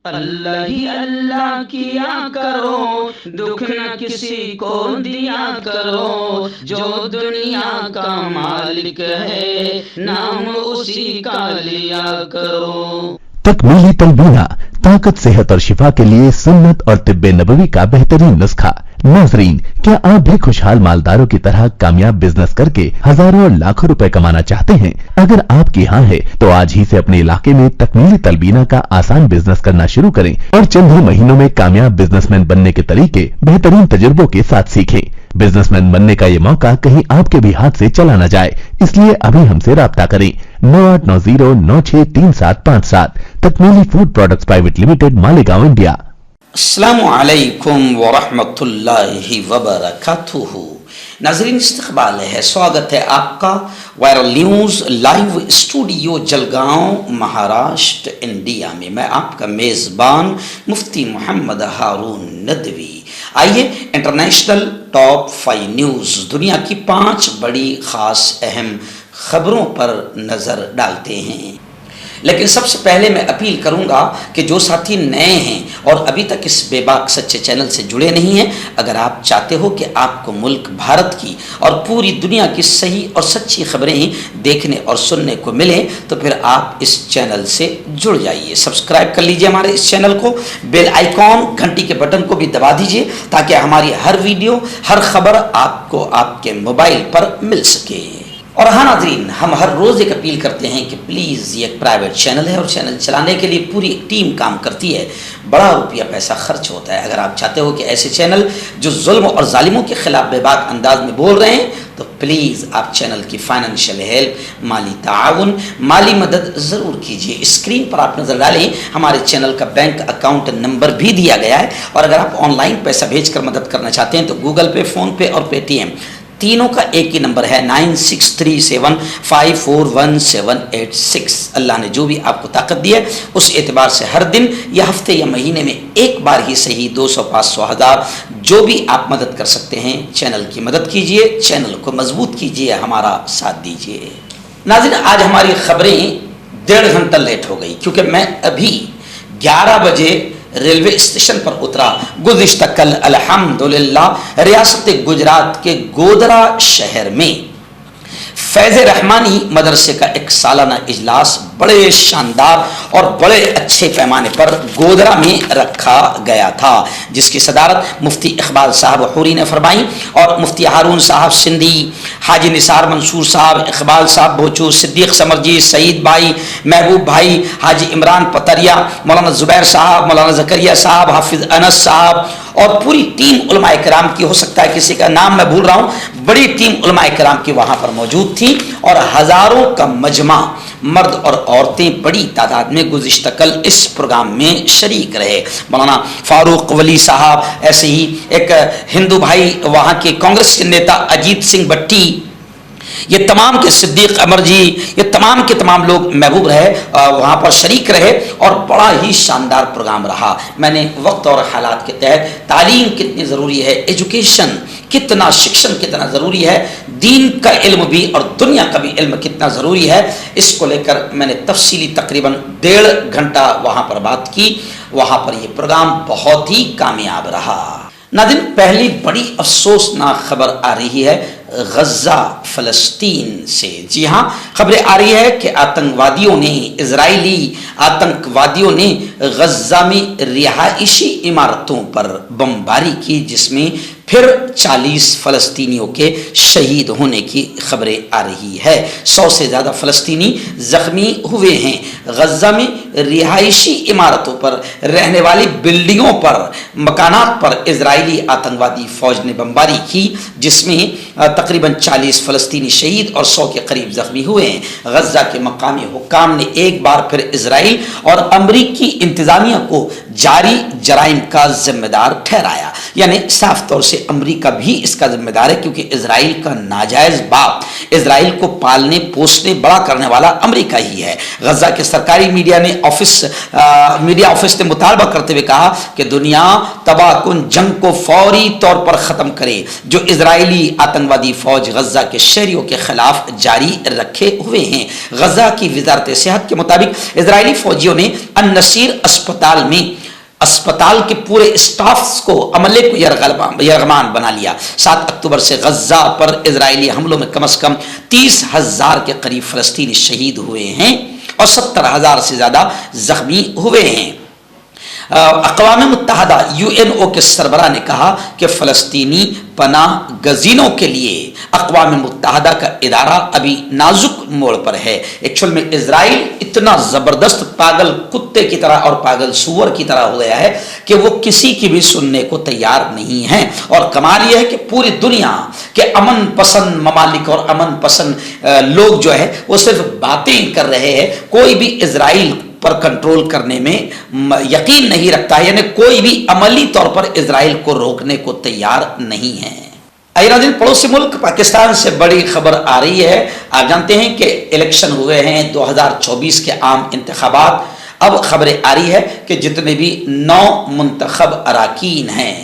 اللہ ہی اللہ کیا کرو، دکھ نہ کسی کو دیا کرو، جو دنیا کا مالک ہے نام اسی کا لیا کرو۔ تکمیلی تلبینہ، طاقت، صحت اور شفا کے لیے سنت اور طب نبوی کا بہترین نسخہ۔ ناظرین، کیا آپ بھی خوشحال مالداروں کی طرح کامیاب بزنس کر کے ہزاروں اور لاکھوں روپے کمانا چاہتے ہیں؟ اگر آپ کی ہاں ہے تو آج ہی سے اپنے علاقے میں تکمیلی تلبینہ کا آسان بزنس کرنا شروع کریں اور چند ہی مہینوں میں کامیاب بزنس مین بننے کے طریقے بہترین تجربوں کے ساتھ سیکھیں۔ بزنس مین بننے کا یہ موقع کہیں آپ کے بھی ہاتھ سے چلا نہ جائے، اس لیے ابھی ہم سے رابطہ کریں۔ 9890963757 تکمیلی food products private limited, Malegaon, India. السلام علیکم ورحمۃ اللہ وبرکاتہ۔ ناظرین، استقبال ہے، سواگت ہے آپ کا viral news live studio Jalgaon, Maharashtra, India میں۔ میں آپ کا میزبان مفتی محمد ہارون ندوی۔ آئیے انٹرنیشنل ٹاپ 5 نیوز، دنیا کی 5 بڑی خاص اہم خبروں پر نظر ڈالتے ہیں۔ لیکن سب سے پہلے میں اپیل کروں گا کہ جو ساتھی نئے ہیں اور ابھی تک اس بے باک سچے چینل سے جڑے نہیں ہیں، اگر آپ چاہتے ہو کہ آپ کو ملک بھارت کی اور پوری دنیا کی صحیح اور سچی خبریں دیکھنے اور سننے کو ملیں تو پھر آپ اس چینل سے جڑ جائیے۔ سبسکرائب کر لیجئے ہمارے اس چینل کو، بیل آئیکن گھنٹی کے بٹن کو بھی دبا دیجئے تاکہ ہماری ہر ویڈیو، ہر خبر آپ کو آپ کے موبائل پر مل سکے۔ اور ہاں ناظرین، ہم ہر روز ایک اپیل کرتے ہیں کہ پلیز، یہ ایک پرائیویٹ چینل ہے اور چینل چلانے کے لیے پوری ٹیم کام کرتی ہے، بڑا روپیہ پیسہ خرچ ہوتا ہے۔ اگر آپ چاہتے ہو کہ ایسے چینل جو ظلم اور ظالموں کے خلاف بے باک انداز میں بول رہے ہیں تو پلیز آپ چینل کی فائنینشیل ہیلپ، مالی تعاون، مالی مدد ضرور کیجیے۔ اسکرین پر آپ نظر ڈالیں، ہمارے چینل کا بینک اکاؤنٹ نمبر بھی دیا گیا ہے، اور اگر آپ آن لائن پیسہ بھیج کر مدد کرنا چاہتے ہیں تو گوگل پے، فون پے اور پے ٹی ایم تینوں کا ایک ہی نمبر ہے، 9637541786۔ اللہ نے جو بھی آپ کو طاقت دی ہے اس اعتبار سے ہر دن یا ہفتے یا مہینے میں ایک بار ہی صحیح 200، 500، 1000 جو بھی آپ مدد کر سکتے ہیں چینل کی مدد کیجئے، چینل کو مضبوط کیجئے، ہمارا ساتھ دیجئے۔ ناظرین، آج ہماری خبریں 1.5 گھنٹہ لیٹ ہو گئی کیونکہ میں ابھی 11 بجے ریلوے اسٹیشن پر اترا۔ گزشتہ کل الحمدللہ ریاست گجرات کے گودرا شہر میں فیض رحمانی مدرسے کا ایک سالانہ اجلاس بڑے شاندار اور بڑے اچھے پیمانے پر گودرا میں رکھا گیا تھا، جس کی صدارت مفتی اقبال صاحب حوری نے فرمائی، اور مفتی ہارون صاحب سندھی، حاجی نثار منصور صاحب، اقبال صاحب بھوچو، صدیق سمرجی، سعید بھائی، محبوب بھائی، حاجی عمران پتریا، مولانا زبیر صاحب، مولانا زکریا صاحب، حافظ انس صاحب اور پوری ٹیم علماء کرام کی، ہو سکتا ہے کسی کا نام میں بھول رہا ہوں، بڑی ٹیم علماء کرام کی وہاں پر موجود تھی، اور ہزاروں کا مجمع مرد اور عورتیں بڑی تعداد میں گزشتہ کل اس پروگرام میں شریک رہے۔ مولانا فاروق ولی صاحب، ایسے ہی ایک ہندو بھائی وہاں کے کانگریس کے نیتا اجیت سنگھ بٹی، یہ تمام کے صدیق امر جی، یہ تمام کے تمام لوگ محبوب رہے، وہاں پر شریک رہے، اور بڑا ہی شاندار پروگرام رہا۔ میں نے وقت اور حالات کے تحت تعلیم کتنی ضروری ہے، ایجوکیشن کتنا، شکشن کتنا ضروری ہے، دین کا علم بھی اور دنیا کا بھی علم کتنا ضروری ہے، اس کو لے کر میں نے تفصیلی تقریباً 1.5 گھنٹہ وہاں پر بات کی۔ وہاں پر یہ پروگرام بہت ہی کامیاب رہا۔ ناظرین، پہلی بڑی افسوسناک خبر آ رہی ہے غزہ فلسطین سے۔ جی ہاں، خبریں آ رہی ہے کہ آتنکوادیوں نے، اسرائیلی آتنکوادیوں نے غزہ میں رہائشی عمارتوں پر بمباری کی، جس میں پھر 40 فلسطینیوں کے شہید ہونے کی خبریں آ رہی ہے۔ 100 سے زیادہ فلسطینی زخمی ہوئے ہیں۔ غزہ میں رہائشی عمارتوں پر، رہنے والی بلڈنگوں پر، مکانات پر اسرائیلی آتنکوادی فوج نے بمباری کی، جس میں تقریباً 40 فلسطینی شہید اور 100 کے قریب زخمی ہوئے ہیں۔ غزہ کے مقامی حکام نے ایک بار پھر اسرائیل اور امریکی انتظامیہ کو جاری جرائم کا ذمہ دار ٹھہرایا، یعنی صاف طور سے से अमेरिका भी इसका जिम्मेदार है, क्योंकि इजराइल का नाजायज बाप, इजराइल को पालने पोसने बड़ा करने वाला अमेरिका ही है। गजा के सरकारी मीडिया ऑफिस ने मुतालबा करते हुए कहा कि दुनिया तबाहकुन जंग को फौरी तौर पर खत्म करे जो इजरायली आतंकवादी फौज गजा के शहरियों के खिलाफ जारी रखे हुए हैं। गजा की वजारत सेहत के मुताबिक इजरायली फौजियों ने अन-नसीर अस्पताल के पूरे स्टाफ को अमले को यरगमान बना लिया। 7 अक्टूबर से गजा पर इजरायली हमलों में कम से कम 30,000 के करीब फलस्तीनी शहीद हुए हैं और 70,000 से ज्यादा जख्मी हुए हैं। अक़वाम मुत्तहदा यूएनओ के सरबराह ने कहा कि फलस्तीनी पनाह गजीनों के लिए अक़वाम मुत्तहदा का इदारा अभी नाजुक मोड़ पर है। एक्चुअल में इजराइल इतना ज़बरदस्त पागल कुत्ते की तरह और पागल सूअर की तरह हो गया है कि वो किसी की भी सुनने को तैयार नहीं है। और कमाल यह है कि पूरी दुनिया के अमन पसंद ममालिक और अमन पसंद लोग जो है वो सिर्फ बातें कर रहे हैं, कोई भी इजराइल पर कंट्रोल करने में यकीन नहीं रखता है, यानी कोई भी अमली तौर पर इजराइल को रोकने को तैयार नहीं है। नाज़रीन, पड़ोसी मुल्क पाकिस्तान से बड़ी खबर आ रही है। आप जानते हैं कि इलेक्शन हुए हैं 2024 के आम इंतखाबात। अब खबरें आ रही है कि जितने भी 9 मुंतखब अराकीन हैं,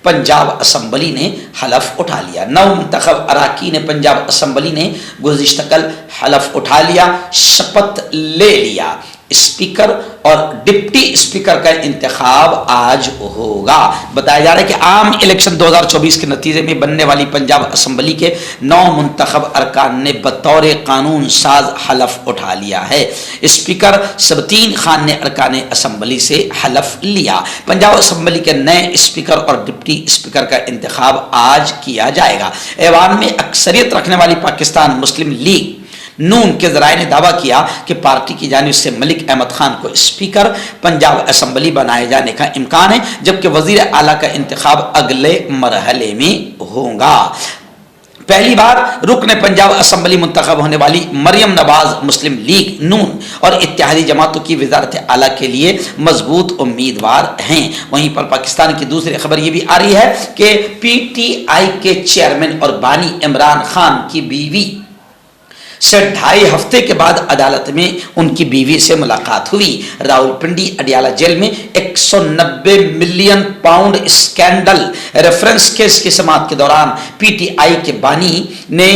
पंजाब असम्बली ने हलफ उठा लिया। 9 मुंतखब अराकीन पंजाब असम्बली ने गुज़िश्ता कल हलफ उठा लिया, शपथ ले लिया। स्पीकर और डिप्टी स्पीकर का इंतखाब आज होगा। बताया जा रहा है कि आम इलेक्शन 2024 के नतीजे में बनने वाली पंजाब असम्बली के 9 मुंतखब अरकान ने बतौर कानून साज हलफ उठा लिया है। स्पीकर सबतीन खान ने अरकान असम्बली से हलफ लिया। पंजाब असम्बली के नए स्पीकर और डिप्टी स्पीकर का इंतखाब आज किया जाएगा। ऐवान में अक्सरियत रखने वाली पाकिस्तान मुस्लिम लीग नून के ज़राए ने दावा किया कि पार्टी की जानिब से मलिक अहमद खान को स्पीकर पंजाब असम्बली बनाए जाने का इम्कान है, जबकि वज़ीर आला का इंतखाब अगले मरहले में होगा। पहली बार रुकन पंजाब असम्बली मुंतखब होने वाली मरियम नवाज मुस्लिम लीग नून और इत्तेहादी जमातों की वज़ारत आला के लिए मजबूत उम्मीदवार हैं। वहीं पर पाकिस्तान की दूसरी खबर ये भी आ रही है कि PTI के चेयरमैन और बानी इमरान खान की बीवी से 2.5 हफ्ते के बाद अदालत में उनकी बीवी से मुलाकात हुई। रावलपिंडी अडियाला जेल में 190 million pound scandal reference case की समाअत के दौरान PTI के बानी ने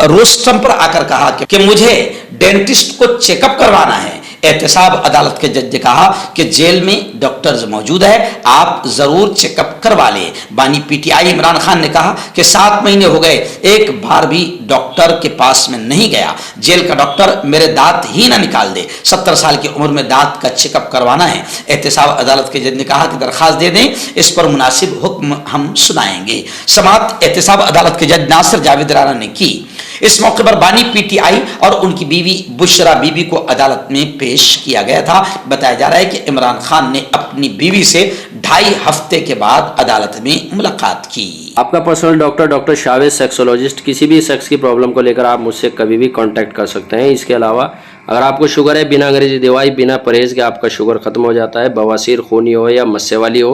रोस्ट्रम पर आकर कहा कि मुझे डेंटिस्ट को चेकअप करवाना है। एहतसाब अदालत के जज ने कहा कि जेल में डॉक्टर्स मौजूद है, आप जरूर चेकअप करवा लें। बानी PTI इमरान खान ने कहा कि 7 महीने हो गए, एक बार भी डॉक्टर के पास में नहीं गया। जेल का डॉक्टर मेरे दांत ही ना निकाल दे। 70 साल की उम्र में दांत का चेकअप करवाना है। एहतसाब अदालत के जज ने कहा कि दरखास्त दे दें, इस पर मुनासिब हुक्म हम सुनाएंगे। समाअत एहतसाब अदालत के जज नासिर जावेद राना ने की। इस मौके पर बानी PTI और उनकी बीवी बुशरा बीबी को अदालत में पेश किया गया था। बताया जा रहा है कि इमरान खान ने अपनी बीवी से 2.5 हफ्ते के बाद अदालत में मुलाकात की। आपका पर्सनल डॉक्टर शावेज सेक्सोलॉजिस्ट, किसी भी सेक्स की प्रॉब्लम को लेकर आप मुझसे कभी भी कांटेक्ट कर सकते हैं। इसके अलावा अगर आपको शुगर है, बिना अंग्रेजी दवाई बिना परहेज के आपका शुगर खत्म हो जाता है, बवासीर खूनी हो या मस्से वाली हो,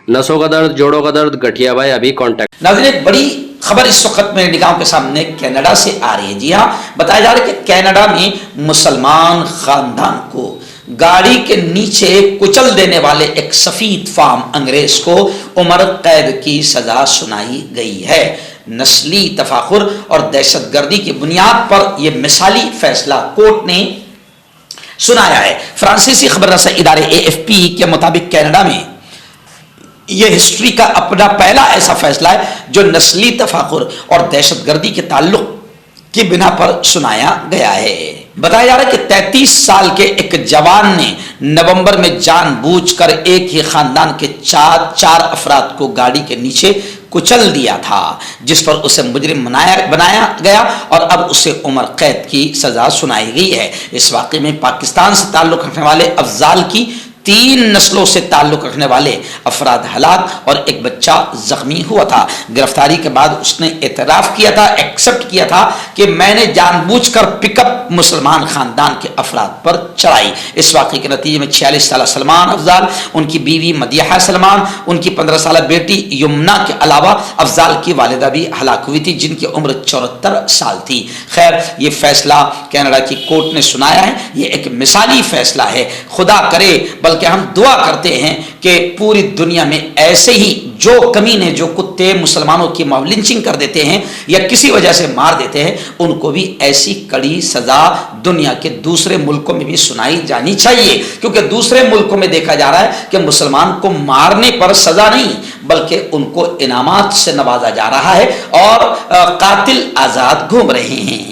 नसों का दर्द, जोड़ों का दर्द, गठिया भाई, अभी कांटेक्ट। नाज़रीन, बड़ी खबर इस वक्त मेरे निगाहों के सामने कनाडा से आ रही है। जी हाँ, बताया जा रहा है कि कनाडा में मुसलमान खानदान को गाड़ी के नीचे कुचल देने वाले एक सफीद फार्म अंग्रेज को उम्र कैद की सजा सुनाई गई है। नस्ली तफाखुर और दहशतगर्दी की बुनियाद पर यह मिसाली फैसला कोर्ट ने सुनाया है। फ्रांसीसी खबर रसा इदारे AFP के मुताबिक कनाडा में यह हिस्ट्री का अपना पहला ऐसा फैसला है जो नस्ली तफाखुर और दहशतगर्दी के ताल्लुक की बिना पर सुनाया गया है। बताया जा रहा है कि 33 साल के एक जवान ने नवंबर में जानबूझकर एक ही खानदान के चार अफराद को गाड़ी के नीचे कुचल दिया था, जिस पर उसे मुजरिम बनाया गया और अब उसे उम्र कैद की सजा सुनाई गई है। इस वाक़े में पाकिस्तान से ताल्लुक़ रखने वाले अफजाल की 3 नस्लों से ताल्लुक रखने वाले अफराद हलाक और एक बच्चा जख्मी हुआ था। गिरफ्तारी के बाद उसने एतराफ़ किया था, एक्सेप्ट किया था कि मैंने जानबूझकर पिकअप मुसलमान खानदान के अफराद पर चढ़ाई। इस वाक़े के नतीजे में 46 साल सलमान अफजाल, उनकी बीवी मदिहा सलमान, उनकी 15 साल बेटी यमुना के अलावा अफजाल की वालिदा भी हलाक हुई थी, जिनकी उम्र 74 साल थी। खैर, ये फैसला कनाडा की कोर्ट ने सुनाया है। ये एक मिसाली फैसला है। खुदा करे, बल्कि हम दुआ करते हैं कि पूरी दुनिया में ऐसे ही जो कमीने, जो कुत्ते मुसलमानों की लिंचिंग कर देते हैं या किसी वजह से मार देते हैं, उनको भी ऐसी कड़ी सजा दुनिया के दूसरे मुल्कों में भी सुनाई जानी चाहिए। क्योंकि दूसरे मुल्कों में देखा जा रहा है कि मुसलमान को मारने पर सजा नहीं, बल्कि उनको इनामात से नवाजा जा रहा है और कातिल आजाद घूम रहे हैं।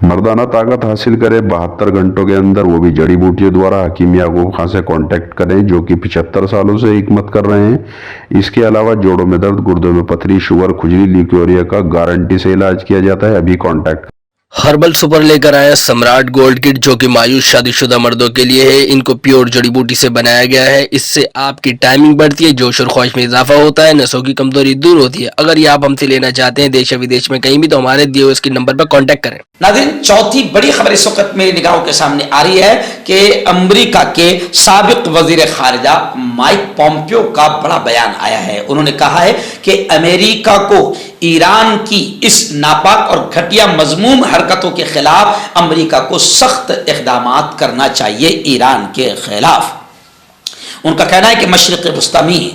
मर्दाना ताकत हासिल करें 72 घंटों के अंदर, वो भी जड़ी बूटियों द्वारा। हकीम याकूब खान से कांटेक्ट करें, जो कि 75 सालों से हिकमत कर रहे हैं। इसके अलावा जोड़ों में दर्द, गुर्दों में पथरी, शुगर, खुजली, ल्यूकेरिया का गारंटी से इलाज किया जाता है। अभी कांटेक्ट। हर्बल सुपर लेकर आया सम्राट गोल्ड किट, जो कि मायूस शादीशुदा मर्दों के लिए है। इनको प्योर जड़ी बूटी से बनाया गया है। इससे आपकी टाइमिंग बढ़ती है, जोश और ख्वाहिश में इजाफा होता है, नसों की कमजोरी दूर होती है। अगर ये आप हमसे लेना चाहते हैं देश या विदेश में कहीं भी, तो हमारे दिए हुए इसके नंबर पर कांटेक्ट करें। नाज़रीन, चौथी बड़ी खबर इस वक्त मेरी निगाहों के सामने आ रही है कि अमेरिका के साबिक वजीर खारिजा माइक पॉम्पियो का बड़ा बयान आया है। उन्होंने कहा है कि अमेरिका को ईरान की इस नापाक और घटिया मजमूम हरकतों के खिलाफ अमेरिका को सख्त इक़दामात करना चाहिए ईरान के खिलाफ। उनका कहना है कि मशरिक़ वस्ता में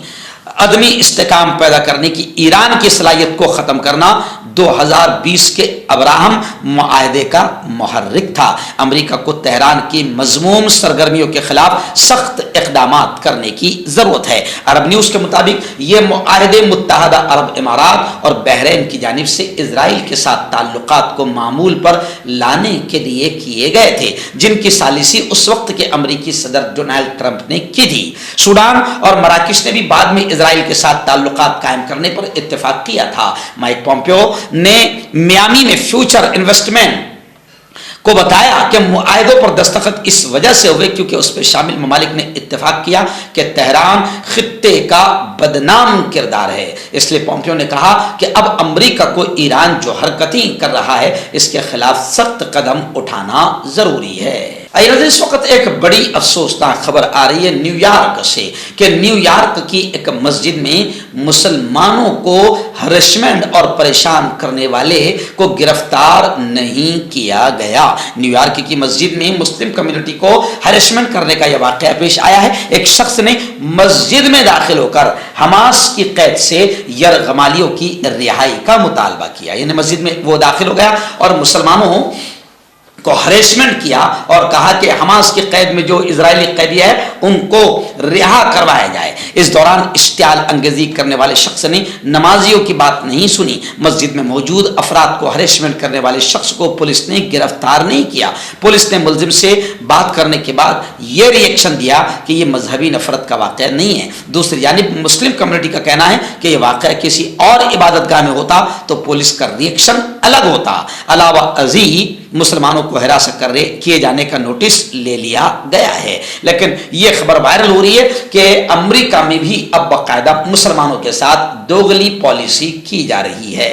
अदमी इस्तेकाम पैदा करने की ईरान की सलाहियत को ख़त्म करना 2020 के अब्राहम मुआहदे का मुहर्रिक था। अमेरिका को तेहरान की मजमूम सरगर्मियों के खिलाफ सख्त इक़दामात करने की ज़रूरत है। अरब न्यूज़ के मुताबिक ये मुआहदे मुत्तहदा अरब इमारात और बहरीन की जानिब से इजराइल के साथ ताल्लुकात को मामूल पर लाने के लिए किए गए थे, जिनकी सालिसी उस वक्त के अमरीकी सदर डोनाल्ड ट्रंप ने की थी। सूडान और मराकश ने भी बाद में इजराइल के साथ ताल्लुकात कायम करने पर इत्तेफाक किया था। माइक पॉम्पियो ने मियामी में फ्यूचर इन्वेस्टमेंट को बताया कि मुआहदों पर दस्तखत इस वजह से हुए क्योंकि उस पर शामिल ममालिक ने इत्तेफाक किया कि तेहरान खित्ते का बदनाम किरदार है। इसलिए पॉम्पियो ने कहा कि अब अमेरिका को ईरान जो हरकतें कर रहा है इसके खिलाफ सख्त कदम उठाना जरूरी है। इस वक्त एक बड़ी अफसोसनाक खबर आ रही है न्यूयॉर्क से कि न्यूयॉर्क की एक मस्जिद में मुसलमानों को हरेसमेंट और परेशान करने वाले को गिरफ्तार नहीं किया गया। न्यूयॉर्क की मस्जिद में मुस्लिम कम्युनिटी को हरेसमेंट करने का यह वाकया पेश आया है। एक शख्स ने मस्जिद में दाखिल होकर हमास की कैद से यरगमालियों की रिहाई का मुतालबा किया। यानी मस्जिद में वो दाखिल हो गया और मुसलमानों को हरेसमेंट किया और कहा कि हमास की कैद में जो इजरायली कैदी है उनको रिहा करवाया जाए। इस दौरान इश्तियाल अंगेजी करने वाले शख्स ने नमाजियों की बात नहीं सुनी। मस्जिद में मौजूद अफराद को हरेसमेंट करने वाले शख्स को पुलिस ने गिरफ्तार नहीं किया। पुलिस ने मुलजिम से बात करने के बाद यह रिएक्शन दिया कि यह मजहबी नफरत का वाक़या नहीं है। दूसरी जानिब मुस्लिम कम्युनिटी का कहना है कि यह वाक़या किसी और इबादतगाह में होता तो पुलिस का रिएक्शन अलग होता। अलावा अजीज मुसलमानों को हिरासत किए जाने का नोटिस ले लिया गया है। लेकिन यह खबर वायरल हो रही है कि अमेरिका में भी अब बाकायदा मुसलमानों के साथ दोगली पॉलिसी की जा रही है।